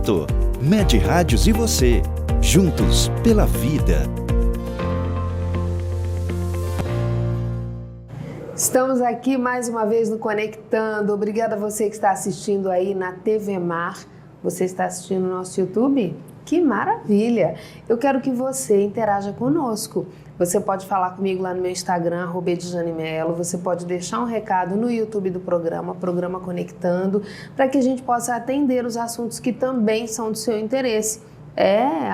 Oferecimento Med Rádios e você, juntos pela vida. Estamos aqui mais uma vez no Conectando. Obrigada a você que está assistindo aí na TV Mar. Você está assistindo no nosso YouTube? Que maravilha! Eu quero que você interaja conosco. Você pode falar comigo lá no meu Instagram, @edjanemelo. Você pode deixar um recado no YouTube do programa Conectando, para que a gente possa atender os assuntos que também são do seu interesse.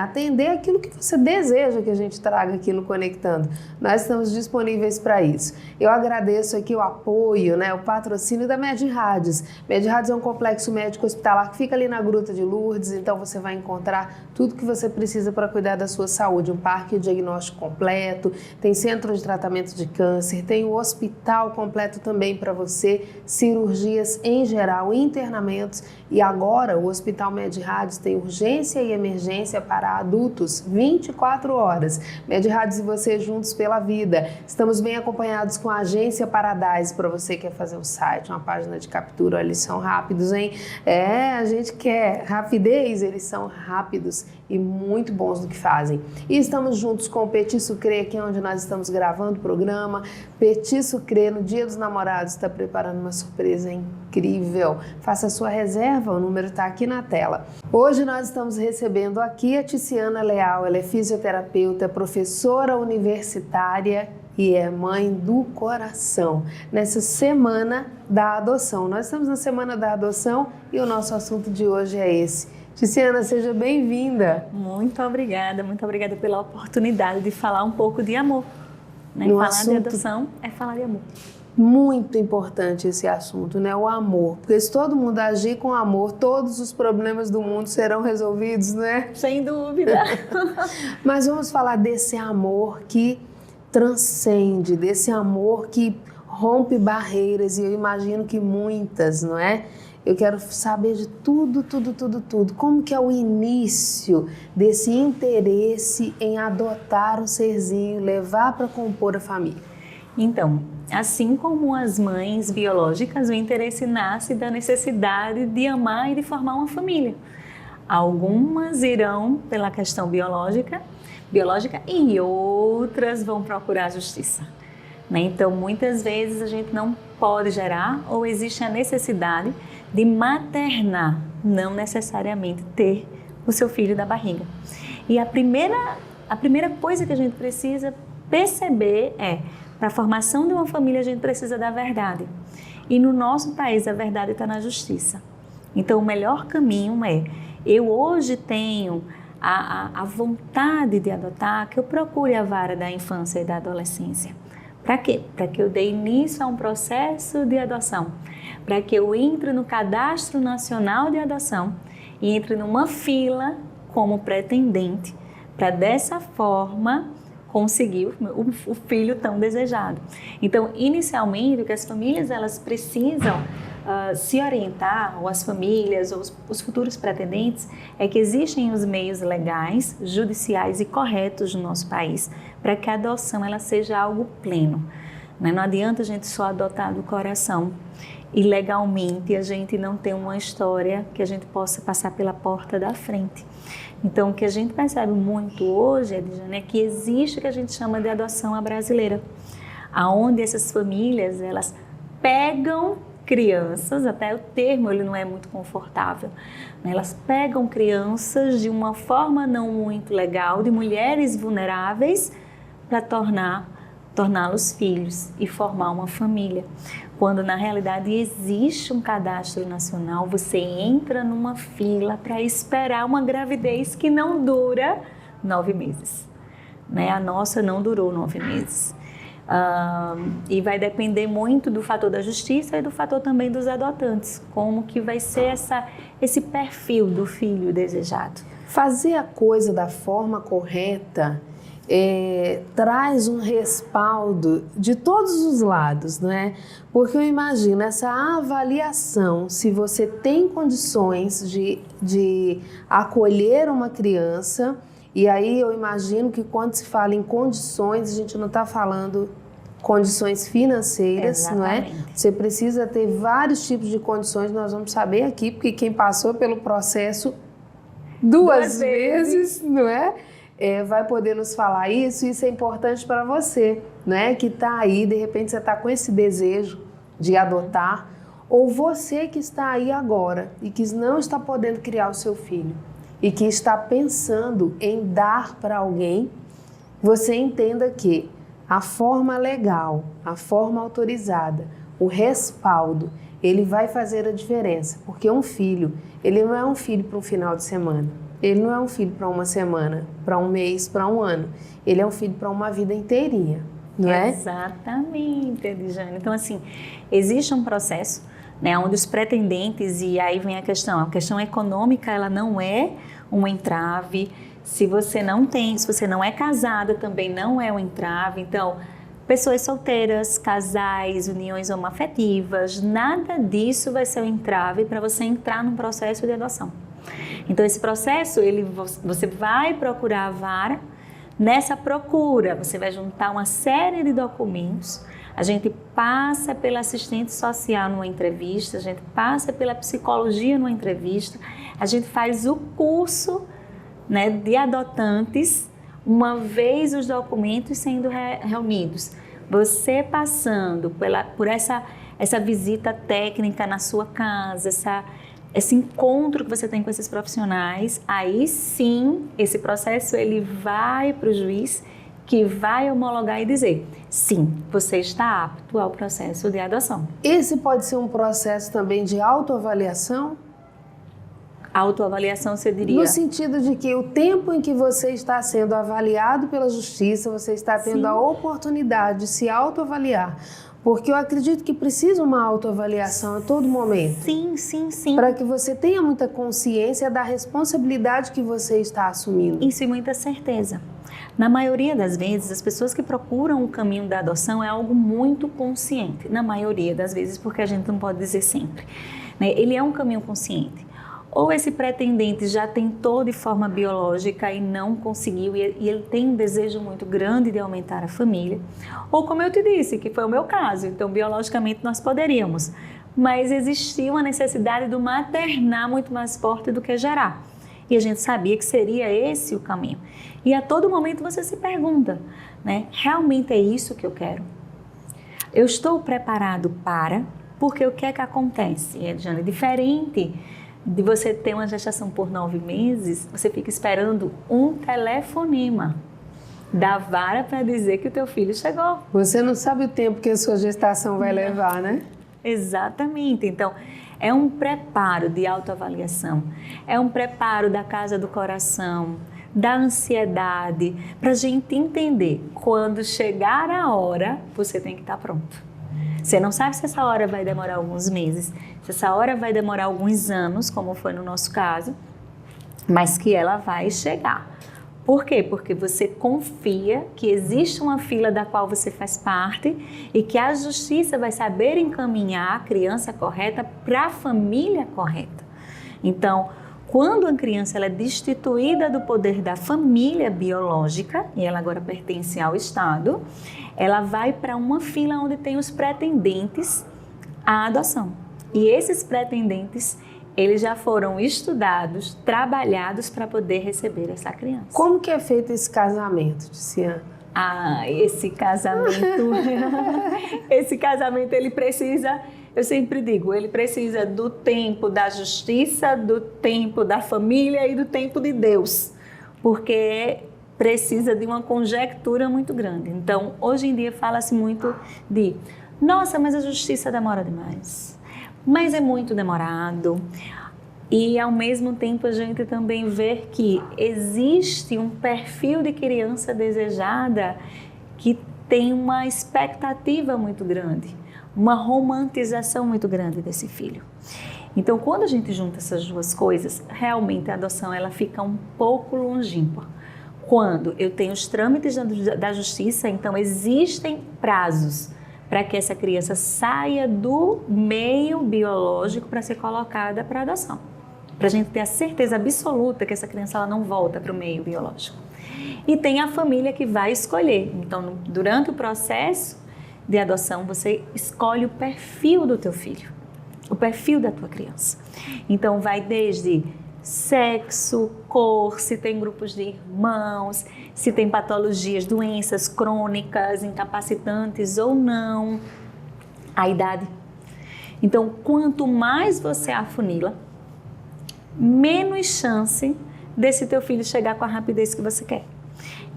Atender aquilo que você deseja que a gente traga aqui no Conectando. Nós estamos disponíveis para isso. Eu agradeço aqui o apoio, o patrocínio da Med Rádios. Med Rádios é um complexo médico hospitalar que fica ali na Gruta de Lourdes, então você vai encontrar tudo que você precisa para cuidar da sua saúde. Um parque diagnóstico completo, tem centro de tratamento de câncer, tem o hospital completo também para você, cirurgias em geral, internamentos, e agora o Hospital Med Rádios tem urgência e emergência para adultos 24 horas. Med Rádios e você juntos pela vida. Estamos bem acompanhados com a Agência Paradise, para você que quer fazer um site, uma página de captura. Eles são rápidos, hein? A gente quer rapidez, eles são rápidos e muito bons no que fazem. E estamos juntos com o Petit Sucre, que é onde nós estamos gravando o programa. Petit Sucre, no Dia dos Namorados, está preparando uma surpresa incrível. Faça a sua reserva, o número está aqui na tela. Hoje nós estamos recebendo aqui a Ticiana Leal. Ela é fisioterapeuta, professora universitária e é mãe do coração. Nessa semana da adoção. Nós estamos na semana da adoção e o nosso assunto de hoje é esse. Ticiana, seja bem-vinda. Muito obrigada pela oportunidade de falar um pouco de amor. Falar de adoção é falar de amor. Muito importante esse assunto, o amor. Porque se todo mundo agir com amor, todos os problemas do mundo serão resolvidos, Sem dúvida. Mas vamos falar desse amor que transcende, desse amor que rompe barreiras, e eu imagino que muitas, Eu quero saber de tudo. Como que é o início desse interesse em adotar um serzinho, levar para compor a família? Então, assim como as mães biológicas, o interesse nasce da necessidade de amar e de formar uma família. Algumas irão pela questão biológica e outras vão procurar a justiça. Então, muitas vezes a gente não pode gerar ou existe a necessidade de maternar, não necessariamente ter o seu filho da barriga. E a primeira coisa que a gente precisa perceber para a formação de uma família a gente precisa da verdade. E no nosso país a verdade está na justiça. Então o melhor caminho eu hoje tenho a vontade de adotar, que eu procure a vara da infância e da adolescência. Para quê? Para que eu dê início a um processo de adoção, para que eu entre no Cadastro Nacional de Adoção e entre numa fila como pretendente, para dessa forma conseguir o filho tão desejado. Então, inicialmente, o que as famílias elas precisam se orientar, ou as famílias, ou os futuros pretendentes, é que existem os meios legais, judiciais e corretos no nosso país para que a adoção ela seja algo pleno. Não adianta a gente só adotar do coração e legalmente a gente não ter uma história que a gente possa passar pela porta da frente. Então, o que a gente percebe muito hoje, Edjane, é que existe o que a gente chama de adoção à brasileira, aonde essas famílias elas pegam crianças, até o termo ele não é muito confortável, elas pegam crianças de uma forma não muito legal, de mulheres vulneráveis, para torná-los filhos e formar uma família. Quando na realidade existe um cadastro nacional, você entra numa fila para esperar uma gravidez que não dura 9 meses. A nossa não durou 9 meses. E vai depender muito do fator da justiça e do fator também dos adotantes, como que vai ser esse perfil do filho desejado. Fazer a coisa da forma correta traz um respaldo de todos os lados, Porque eu imagino essa avaliação, se você tem condições de acolher uma criança, e aí eu imagino que quando se fala em condições, a gente não está falando condições financeiras, Exatamente. Você precisa ter vários tipos de condições, nós vamos saber aqui, porque quem passou pelo processo duas vezes, não é? Vai poder nos falar isso. Isso é importante para você, né? Que está aí, de repente você está com esse desejo de adotar, ou você que está aí agora e que não está podendo criar o seu filho e que está pensando em dar para alguém, você entenda que a forma legal, a forma autorizada, o respaldo, ele vai fazer a diferença, porque um filho, ele não é um filho para um final de semana, ele não é um filho para uma semana, para um mês, para um ano, ele é um filho para uma vida inteirinha, não é? Exatamente, Edjane. Então, assim, existe um processo, né, onde os pretendentes, e aí vem a questão econômica, ela não é um entrave. Se você não é casada, também não é um entrave. Então, pessoas solteiras, casais, uniões homoafetivas, nada disso vai ser um entrave para você entrar num processo de adoção. Então, esse processo, você vai procurar a vara. Nessa procura, você vai juntar uma série de documentos. A gente passa pela assistente social numa entrevista, a gente passa pela psicologia numa entrevista, a gente faz o curso, né, de adotantes, uma vez os documentos sendo reunidos. Você passando por essa visita técnica na sua casa, esse encontro que você tem com esses profissionais, aí sim, esse processo ele vai para o juiz, que vai homologar e dizer, sim, você está apto ao processo de adoção. Esse pode ser um processo também de autoavaliação? Autoavaliação, você diria? No sentido de que o tempo em que você está sendo avaliado pela justiça, você está tendo Sim. a oportunidade de se autoavaliar. Porque eu acredito que precisa uma autoavaliação a todo momento. Sim, sim, sim. Para que você tenha muita consciência da responsabilidade que você está assumindo. Isso e muita certeza. Na maioria das vezes, as pessoas que procuram o caminho da adoção é algo muito consciente. Na maioria das vezes, porque a gente não pode dizer sempre, né? Ele é um caminho consciente. Ou esse pretendente já tentou de forma biológica e não conseguiu, e ele tem um desejo muito grande de aumentar a família. Ou como eu te disse, que foi o meu caso, então biologicamente nós poderíamos, mas existia uma necessidade do maternar muito mais forte do que gerar. E a gente sabia que seria esse o caminho. E a todo momento você se pergunta, né? Realmente é isso que eu quero? Eu estou preparado para? Porque o que é que acontece, Edjane? Diferente de você ter uma gestação por 9 meses, você fica esperando um telefonema da vara para dizer que o teu filho chegou. Você não sabe o tempo que a sua gestação vai levar, né? Exatamente. Então, é um preparo de autoavaliação, é um preparo da casa do coração, da ansiedade, para a gente entender, quando chegar a hora, você tem que estar pronto. Você não sabe se essa hora vai demorar alguns meses, se essa hora vai demorar alguns anos, como foi no nosso caso, mas que ela vai chegar. Por quê? Porque você confia que existe uma fila da qual você faz parte e que a justiça vai saber encaminhar a criança correta para a família correta. Então, quando a criança ela é destituída do poder da família biológica, e ela agora pertence ao Estado, ela vai para uma fila onde tem os pretendentes à adoção. E esses pretendentes, eles já foram estudados, trabalhados para poder receber essa criança. Como que é feito esse casamento, Tiziane? Esse casamento ele precisa, eu sempre digo, ele precisa do tempo da justiça, do tempo da família e do tempo de Deus, porque precisa de uma conjectura muito grande. Então, hoje em dia fala-se muito de, nossa, mas a justiça demora demais, mas é muito demorado. E, ao mesmo tempo, a gente também vê que existe um perfil de criança desejada que tem uma expectativa muito grande, uma romantização muito grande desse filho. Então, quando a gente junta essas duas coisas, realmente a adoção ela fica um pouco longínqua. Quando eu tenho os trâmites da justiça, então existem prazos para que essa criança saia do meio biológico para ser colocada para adoção. Para a gente ter a certeza absoluta que essa criança ela não volta para o meio biológico. E tem a família que vai escolher. Então, durante o processo de adoção, você escolhe o perfil do teu filho, o perfil da tua criança. Então, vai desde sexo, cor, se tem grupos de irmãos, se tem patologias, doenças crônicas, incapacitantes ou não, a idade. Então, quanto mais você afunila, menos chance desse teu filho chegar com a rapidez que você quer.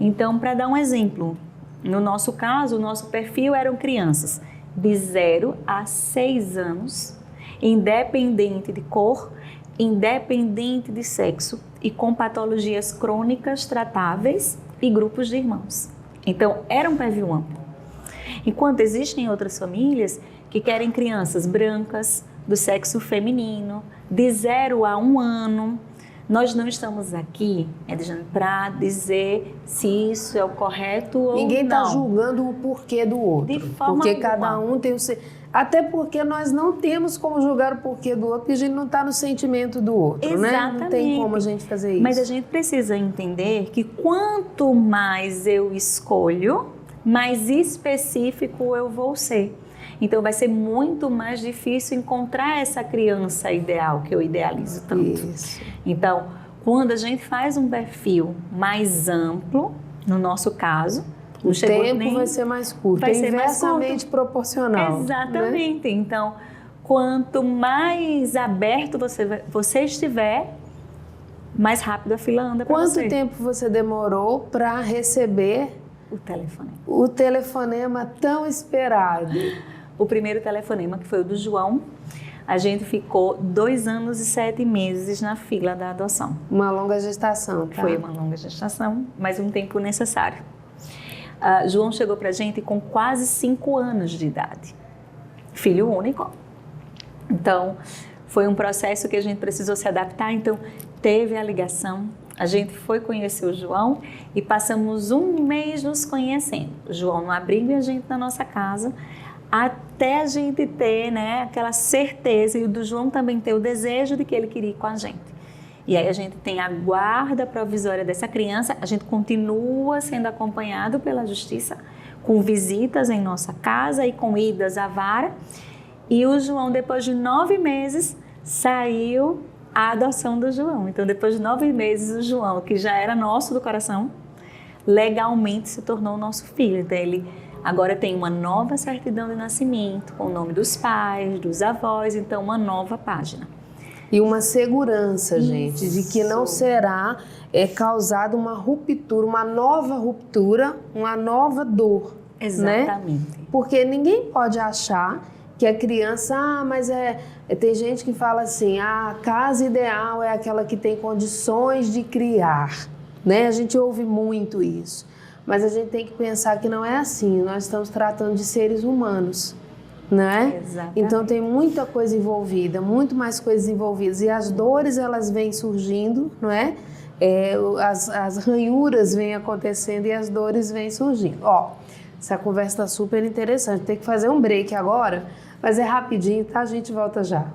Então, para dar um exemplo, no nosso caso, o nosso perfil eram crianças de 0 a 6 anos, independente de cor, independente de sexo e com patologias crônicas tratáveis e grupos de irmãos. Então, era um perfil amplo. Enquanto existem outras famílias que querem crianças brancas, do sexo feminino, de 0 a 1 ano. Nós não estamos aqui, para dizer se isso é o correto ou não. Ninguém está julgando o porquê do outro. De forma porque alguma. Cada um tem o seu... Até porque nós não temos como julgar o porquê do outro, porque a gente não está no sentimento do outro, Exatamente. Né? Não tem como a gente fazer isso. Mas a gente precisa entender que quanto mais eu escolho, mais específico eu vou ser. Então vai ser muito mais difícil encontrar essa criança ideal que eu idealizo tanto. Isso. Então, quando a gente faz um perfil mais amplo, no nosso caso, o tempo vai ser mais curto, vai ser inversamente proporcional. Exatamente. Né? Então, quanto mais aberto você estiver, mais rápido a fila anda para você. Quanto tempo você demorou para receber o telefonema tão esperado? O primeiro telefonema, que foi o do João, a gente ficou 2 anos e 7 meses na fila da adoção. Uma longa gestação, tá? Foi uma longa gestação, mas um tempo necessário. João chegou pra gente com quase 5 anos de idade. Filho único. Então, foi um processo que a gente precisou se adaptar. Então, teve a ligação. A gente foi conhecer o João e passamos 1 mês nos conhecendo. O João no abrigo e a gente na nossa casa, até a gente ter, né, aquela certeza, e o do João também ter o desejo de que ele queria ir com a gente. E aí a gente tem a guarda provisória dessa criança, a gente continua sendo acompanhado pela justiça, com visitas em nossa casa e com idas à vara. E o João, depois de 9 meses, saiu a adoção do João. Então, depois de 9 meses, o João, que já era nosso do coração, legalmente se tornou nosso filho. Então, ele agora tem uma nova certidão de nascimento, com o nome dos pais, dos avós, então uma nova página. E uma segurança, gente, de que não será causada uma ruptura, uma nova dor. Exatamente. Né? Porque ninguém pode achar que a criança, mas tem gente que fala assim, a casa ideal é aquela que tem condições de criar, né? A gente ouve muito isso. Mas a gente tem que pensar que não é assim, nós estamos tratando de seres humanos, não é? Exatamente. Então tem muita coisa envolvida, muito mais coisas envolvidas, e as dores elas vêm surgindo, não é? As ranhuras vêm acontecendo e as dores vêm surgindo. Ó, essa conversa está super interessante, tem que fazer um break agora, mas é rapidinho, tá? A gente volta já.